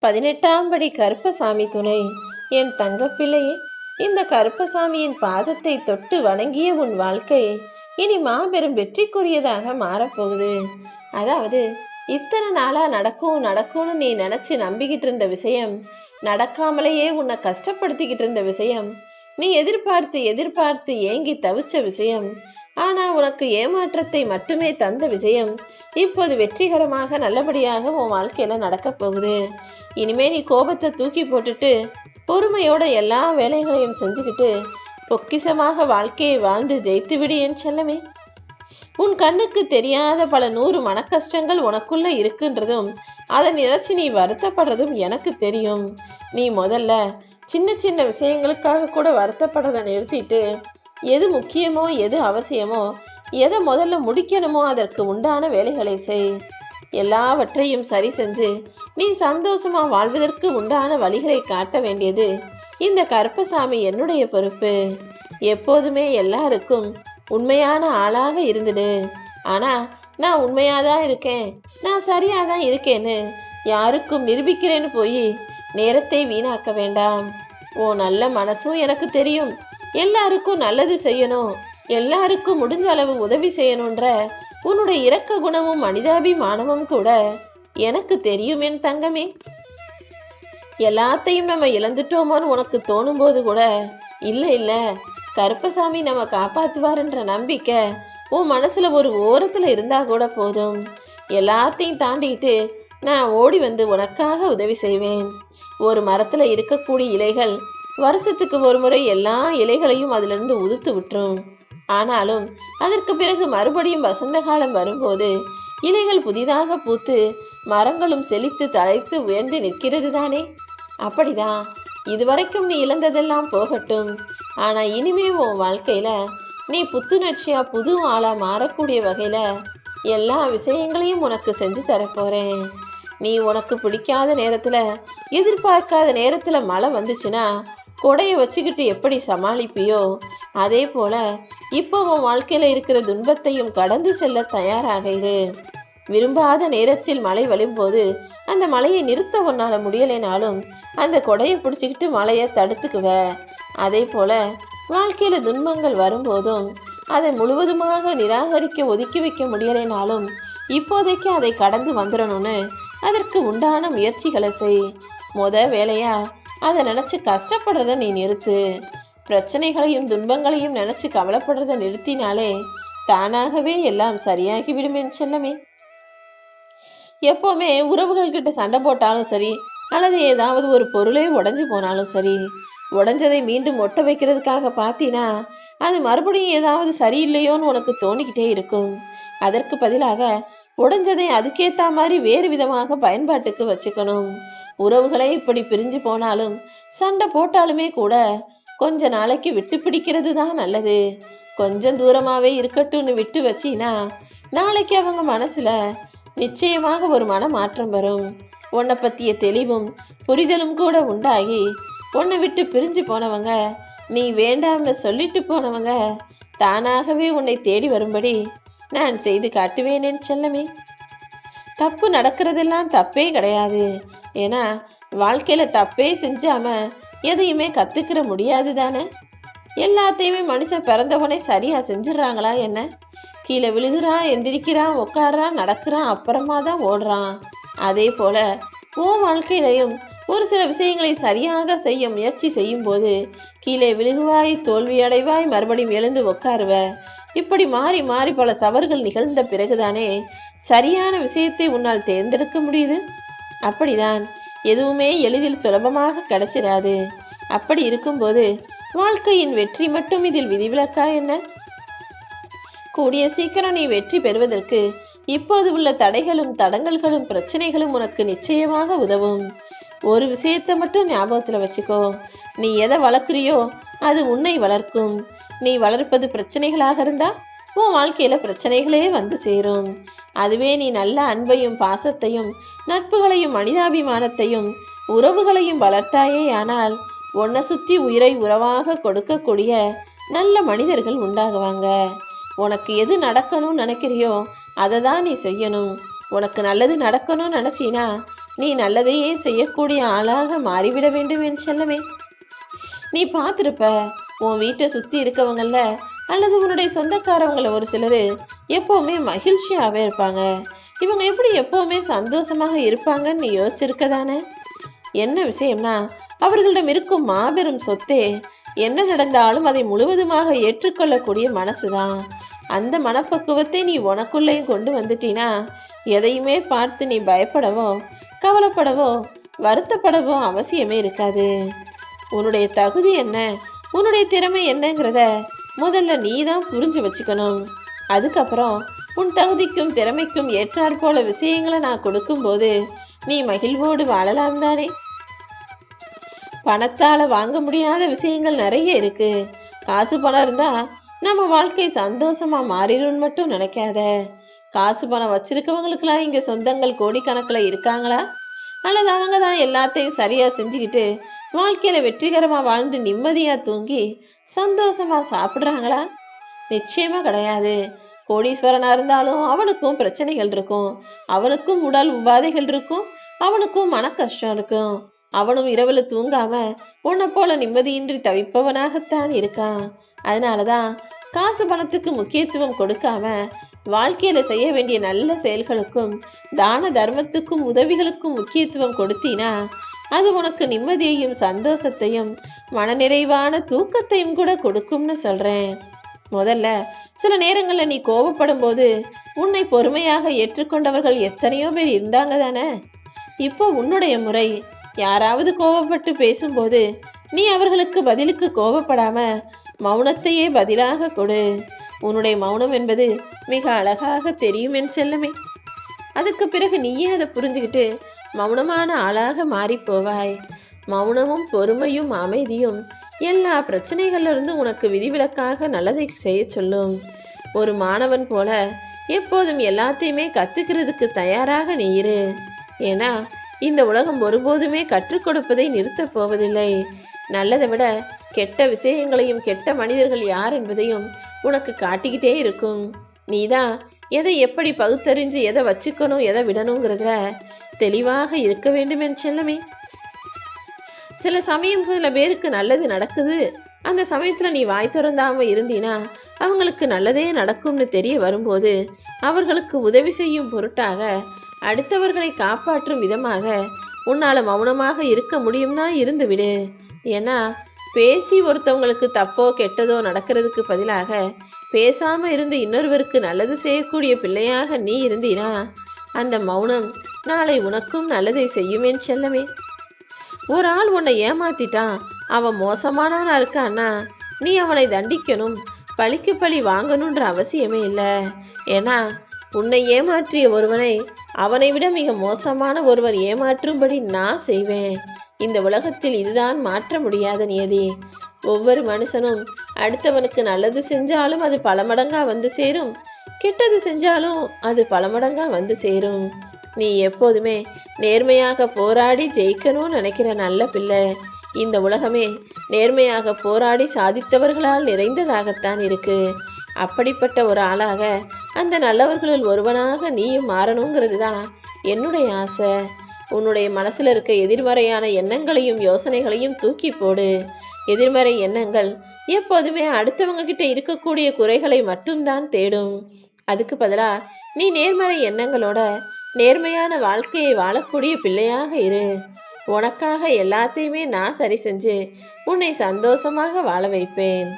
18ஆம் படி கருப்பசாமி துணை. என் தங்கப்பிள்ளையே, இந்த கருப்பசாமியின் பாதத்தை தொட்டு வணங்கிய உன் வாழ்க்கை இனி மாபெரும் வெற்றிக்குரியதாக மாறப்போகுது. அதாவது இத்தனை நாளா நடக்கும் நடக்கும்னு நீ நினைச்சு நம்பிக்கிட்டு இருந்த விஷயம், நடக்காமலேயே உன்னை கஷ்டப்படுத்திக்கிட்டு இருந்த விஷயம், நீ எதிர்பார்த்து எதிர்பார்த்து ஏங்கி தவிச்ச விஷயம், ஆனா உனக்கு ஏமாற்றத்தை மட்டுமே தந்த விஷயம் இப்போது வெற்றிகரமாக நல்லபடியாக உன் வாழ்க்கையில நடக்க போகுது. இனிமே நீ கோபத்தை தூக்கி போட்டுட்டு பொறுமையோட எல்லா வேலைகளையும் செஞ்சுக்கிட்டு பொக்கிசமாக வாழ்க்கையை வாழ்ந்து ஜெயித்து விடு என் செல்லமே. உன் கண்ணுக்கு தெரியாத பல 100 மனக்கஷ்டங்கள் உனக்குள்ள இருக்குன்றதும் அதை நினைச்சு நீ வருத்தப்படுறதும் எனக்கு தெரியும். நீ முதல்ல சின்ன சின்ன விஷயங்களுக்காக கூட வருத்தப்படுறதை நிறுத்திட்டு எது முக்கியமோ எது அவசியமோ எதை முதல்ல முடிக்கணுமோ அதற்கு உண்டான வேலைகளை செய். எல்லாவற்றையும் சரி செஞ்சு நீ சந்தோஷமா வாழ்வதற்கு உண்டான வழிகளை காட்ட வேண்டியது இந்த கருப்பசாமி என்னுடைய பொறுப்பு. எப்போதுமே எல்லாருக்கும் உண்மையான ஆளாக இருந்துடு. ஆனா நான் உண்மையாதான் இருக்கேன், நான் சரியாதான் இருக்கேன்னு யாருக்கும் நிரூபிக்கிறேன்னு போய் நேரத்தை வீணாக்க வேண்டாம். ஓ நல்ல மனசும் எனக்கு தெரியும். எல்லாருக்கும் நல்லது செய்யணும், எல்லாருக்கும் முடிஞ்ச அளவு உதவி செய்யணுன்ற உன்னுடைய இரக்க குணமும் மனிதாபிமானமும் கூட எனக்கு தெரியும் என் தங்கமே. எல்லாத்தையும் நம்ம இழந்துட்டோமோன்னு உனக்கு தோணும் போது கூட இல்லை இல்லை கருப்பசாமி நம்ம காப்பாத்துவாருன்ற நம்பிக்கை உன் மனசுல ஒரு ஓரத்துல இருந்தா கூட போதும். எல்லாத்தையும் தாண்டிக்கிட்டு நான் ஓடி வந்து உனக்காக உதவி செய்வேன். ஒரு மரத்துல இருக்கக்கூடிய இலைகள் வருஷத்துக்கு ஒரு முறை எல்லா இலைகளையும் அதிலிருந்து உதுத்து விட்டுரும். ஆனாலும் அதற்கு பிறகு மறுபடியும் வசந்த காலம் வரும்போது இலைகள் புதிதாக பூத்து மரங்களும் செழித்து தழைத்து உயர்ந்து நிற்கிறது தானே. அப்படிதான் இதுவரைக்கும் நீ இழந்ததெல்லாம் போகட்டும். ஆனா இனிமே உன் வாழ்க்கையில நீ புத்துணர்ச்சியா புது ஆளா மாறக்கூடிய வகையில எல்லா விஷயங்களையும் உனக்கு செஞ்சு தரப்போறேன். நீ உனக்கு பிடிக்காத நேரத்துல எதிர்பார்க்காத நேரத்துல மழை வந்துச்சுன்னா கொடையை வச்சுக்கிட்டு எப்படி சமாளிப்பியோ அதே போல இப்போ உன் வாழ்க்கையில இருக்கிற துன்பத்தையும் கடந்து செல்ல தயாராக இரு. விரும்பாத நேரத்தில் மழை வழும்போது அந்த மழையை நிறுத்த உன்னால முடியலைனாலும் அந்த கொடையை பிடிச்சிக்கிட்டு மழையை தடுத்துக்குவ. அதே போல வாழ்க்கையில துன்பங்கள் வரும்போதும் அதை முழுவதுமாக நிராகரிக்க ஒதுக்கி வைக்க முடியலைனாலும் இப்போதைக்கு அதை கடந்து வந்துடணும்னு அதற்கு உண்டான முயற்சிகளை செய். வேலையா அதை நினைச்சு கஷ்டப்படுறத நீ நிறுத்து. பிரச்சனைகளையும் துன்பங்களையும் நினைச்சு கவலைப்படுறத நிறுத்தினாலே தானாகவே எல்லாம் சரியாகி விடுமேன் செல்லமே. எப்பவுமே உறவுகள் கிட்ட சண்டை போட்டாலும் சரி, அல்லது ஏதாவது ஒரு பொருளே உடைஞ்சு போனாலும் சரி, உடைஞ்சதை மீண்டும் ஒட்ட வைக்கிறதுக்காக பார்த்தீனா அது மறுபடியும் ஏதாவது சரியில்லையோன்னு உனக்கு தோணிக்கிட்டே இருக்கும். அதற்கு பதிலாக உடைஞ்சதை அதுக்கேற்ற மாதிரி வேறு விதமாக பயன்பாட்டுக்கு வச்சுக்கணும். உறவுகளை இப்படி பிரிஞ்சு போனாலும் சண்டை போட்டாலுமே கூட கொஞ்ச நாளைக்கு விட்டு பிடிக்கிறது தான் நல்லது. கொஞ்சம் தூரமாவே இருக்கட்டும்னு விட்டு வச்சினா நாளைக்கு அவங்க மனசுல நிச்சயமாக ஒரு மன மாற்றம் வரும். உன்னை பத்திய தெளிவும் புரிதலும் கூட உண்டாகி உன்னை விட்டு பிரிஞ்சு போனவங்க, நீ வேண்டாம்னு சொல்லிட்டு போனவங்க தானாகவே உன்னை தேடி வரும்படி நான் செய்து காட்டுவேனேன் செல்லமே. தப்பு நடக்கிறதெல்லாம் தப்பே கிடையாது. ஏன்னா வாழ்க்கையில தப்பே செஞ்சாம எதையுமே கத்துக்கிற முடியாது தானே. எல்லாத்தையுமே மனுஷன் பிறந்தவனே சரியா செஞ்சிடறாங்களா என்ன? கீழே விழுகிறான், எந்திரிக்கிறான், உட்காடுறான், நடக்கிறான், அப்புறமா தான் ஓடுறான். அதே போல உன் வாழ்க்கையிலையும் ஒரு சில விஷயங்களை சரியாக செய்ய முயற்சி செய்யும் போது கீழே விழுகுவாய், தோல்வி அடைவாய், மறுபடியும் எழுந்து உட்காருவ. இப்படி மாறி மாறி பல தவறுகள் நிகழ்ந்த பிறகுதானே சரியான விஷயத்தை உன்னால் தேர்ந்தெடுக்க முடியுது. அப்படிதான் எதுவுமே எளிதில் சுலபமாக கிடைச்சிடாது. அப்படி இருக்கும்போது வாழ்க்கையின் வெற்றி மட்டும் இதில் விதிவிலக்கா என்ன? கூடிய சீக்கிரம் நீ வெற்றி பெறுவதற்கு இப்போது உள்ள தடைகளும் தடங்கல்களும் பிரச்சனைகளும் உனக்கு நிச்சயமாக உதவும். ஒரு விஷயத்தை மட்டும் ஞாபகத்துல வச்சுக்கோ. நீ எதை வளர்க்குறியோ அது உன்னை வளர்க்கும். நீ வளர்ப்பது பிரச்சனைகளாக இருந்தா உன் வாழ்க்கையில பிரச்சனைகளே வந்து சேரும். அதுவே நீ நல்ல அன்பையும் பாசத்தையும் நட்புகளையும் மனிதாபிமானத்தையும் உறவுகளையும் வளர்த்தாயே ஆனால் உன்னை சுத்தி உயிரை உறவாக கொடுக்கக்கூடிய நல்ல மனிதர்கள் உண்டாகுவாங்க. உனக்கு எது நடக்கணும்னு நினைக்கிறியோ அதை தான் நீ செய்யணும். உனக்கு நல்லது நடக்கணும்னு நினைச்சினா நீ நல்லதையே செய்யக்கூடிய ஆளாக மாறிவிட வேண்டும் என் செல்லமே. நீ பார்த்துருப்ப, உன் வீட்டை சுற்றி இருக்கவங்கள அல்லது உன்னுடைய சொந்தக்காரவங்கள ஒரு சிலர் எப்போவுமே மகிழ்ச்சியாகவே இருப்பாங்க. இவங்க எப்படி எப்போவுமே சந்தோஷமாக இருப்பாங்கன்னு நீ யோசிச்சிருக்க தானே? என்ன விஷயம்னா, அவர்களிடம் இருக்கும் மாபெரும் சொத்தே என்ன நடந்தாலும் அதை முழுவதுமாக ஏற்றுக்கொள்ளக்கூடிய மனசுதான். அந்த மனப்பக்குவத்தை நீ உனக்குள்ளேயும் கொண்டு வந்துட்டீனா, எதையுமே பார்த்து நீ பயப்படவோ கவலைப்படவோ வருத்தப்படவோ அவசியமே இருக்காது. உன்னுடைய தகுதி என்ன, உன்னுடைய திறமை என்னங்கிறத முதல்ல நீ தான் புரிஞ்சு வச்சுக்கணும். அதுக்கப்புறம் உன் தகுதிக்கும் திறமைக்கும் ஏற்றாற் போல விஷயங்களை நான் கொடுக்கும்போது நீ மகிழ்வோடு வாழலாம் தானே. பணத்தால் வாங்க முடியாத விஷயங்கள் நிறைய இருக்கு. காசு பணம் இருந்தா நம்ம வாழ்க்கை சந்தோஷமா மாறிடும்னு மட்டும் நினைக்காத. காசு பணம் வச்சிருக்கவங்களுக்கெல்லாம் இங்க சொந்தங்கள் கோடிக்கணக்கில் இருக்காங்களா? அல்லது அவங்க தான் எல்லாத்தையும் சரியா செஞ்சுக்கிட்டு வாழ்க்கையில வெற்றிகரமா வாழ்ந்து நிம்மதியா தூங்கி சந்தோஷமா சாப்பிடுறாங்களா? நிச்சயமா கிடையாது. கோடீஸ்வரனா இருந்தாலும் அவனுக்கும் பிரச்சனைகள் இருக்கும், அவனுக்கும் உடல் உபாதைகள் இருக்கும், அவனுக்கும் மன கஷ்டம் இருக்கும். அவனும் இரவுல தூங்காம உன்னை போல நிம்மதியின்றி தவிப்பவனாகத்தான் இருக்கான். அதனாலதான் காசு பணத்துக்கு முக்கியத்துவம் கொடுக்காம வாழ்க்கையில செய்ய வேண்டிய நல்ல செயல்களுக்கும் தான தர்மத்துக்கும் உதவிகளுக்கும் முக்கியத்துவம் கொடுத்தீனா அது உனக்கு நிம்மதியையும் சந்தோஷத்தையும் மனநிறைவான தூக்கத்தையும் கூட கொடுக்கும்னு சொல்றேன். முதல்ல சில நேரங்கள்ல நீ கோபப்படும் போது உன்னை பொறுமையாக ஏற்றுக்கொண்டவர்கள் எத்தனையோ பேர் இருந்தாங்க தானே. இப்போ உன்னுடைய முறை. யாராவது கோபப்பட்டு பேசும்போது நீ அவர்களுக்கு பதிலுக்கு கோபப்படாம மௌனத்தையே பதிலாக கொடு. உன்னுடைய மௌனம் என்பது மிக அழகாக தெரியும் என் செல்லமே. அதுக்கு பிறகு நீயே அதை புரிஞ்சுக்கிட்டு மௌனமான ஆளாக மாறி போவாய். மௌனமும் பொறுமையும் அமைதியும் எல்லா பிரச்சனைகள்ல இருந்து உனக்கு விதிவிலக்காக நல்லதை செய்ய சொல்லும். ஒரு மாணவன் போல எப்போதும் எல்லாத்தையுமே கத்துக்கிறதுக்கு தயாராக நீ இரு. ஏன்னா இந்த உலகம் ஒருபோதுமே கற்றுக் கொடுப்பதை நிறுத்தப் போவதில்லை. நல்லதை விட கெட்ட விஷயங்களையும் கெட்ட மனிதர்கள் யார் என்பதையும் உனக்கு காட்டிக்கிட்டே இருக்கும். நீதான் எதை எப்படி பகுத்தறிஞ்சு எதை வச்சுக்கணும் எதை விடணுங்கிறதுல தெளிவாக இருக்க வேண்டும் என் செல்லமே. சில சமயம் சில பேருக்கு நல்லது நடக்குது, அந்த சமயத்துல நீ வாய் திறந்தாம இருந்தீனா அவங்களுக்கு நல்லதே நடக்கும்னு தெரிய வரும்போது அவர்களுக்கு உதவி செய்யும் பொருட்டாக அடுத்தவர்களை காப்பாற்றும் விதமாக உன்னால மௌனமாக இருக்க முடியும்னா இருந்து விடு. ஏன்னா பேசி ஒருத்தவங்களுக்கு தப்போ கெட்டதோ நடக்கிறதுக்கு பதிலாக பேசாம இருந்து இன்னொருவருக்கு நல்லது செய்யக்கூடிய பிள்ளையாக நீ இருந்தீனா அந்த மௌனம் நாளை உனக்கும் நல்லதை செய்யுமேன் செல்லமே. ஒரு ஆள் உன்னை ஏமாத்திட்டான், அவன் மோசமானவனா இருக்கான்னா நீ அவனை தண்டிக்கணும், பழிக்கு பழி வாங்கணுன்ற அவசியமே இல்லை. ஏன்னா உன்னை ஏமாற்றிய ஒருவனை அவனை விட மிக மோசமான ஒருவர் ஏமாற்றும்படி நான் செய்வேன். இந்த உலகத்தில் இதுதான் மாற்ற முடியாத நியதி. ஒவ்வொரு மனுஷனும் அடுத்தவனுக்கு நல்லது செஞ்சாலும் அது பல மடங்கா வந்து சேரும், கெட்டது செஞ்சாலும் அது பல மடங்கா வந்து சேரும். நீ எப்போதுமே நேர்மையாக போராடி ஜெயிக்கணும்னு நினைக்கிற நல்ல பிள்ளை. இந்த உலகமே நேர்மையாக போராடி சாதித்தவர்களால் நிறைந்ததாகத்தான் இருக்கு. அப்படிப்பட்ட ஒரு ஆளாக அந்த நல்லவர்களுள் ஒருவனாக நீயும் மாறணுங்கிறது தான் என்னுடைய ஆசை. உன்னுடைய மனசுல இருக்க எதிர்மறையான எண்ணங்களையும் யோசனைகளையும் தூக்கி போடு. எதிர்மறை எண்ணங்கள் எப்போதுமே அடுத்தவங்க கிட்ட இருக்கக்கூடிய குறைகளை மட்டும்தான் தேடும். அதுக்கு பதிலா நீ நேர்மறை எண்ணங்களோட நேர்மையான வாழ்க்கையை வாழக்கூடிய பிள்ளையாக இரு. உனக்காக எல்லாத்தையுமே நான் சரி செஞ்சு உன்னை சந்தோஷமாக வாழ வைப்பேன்.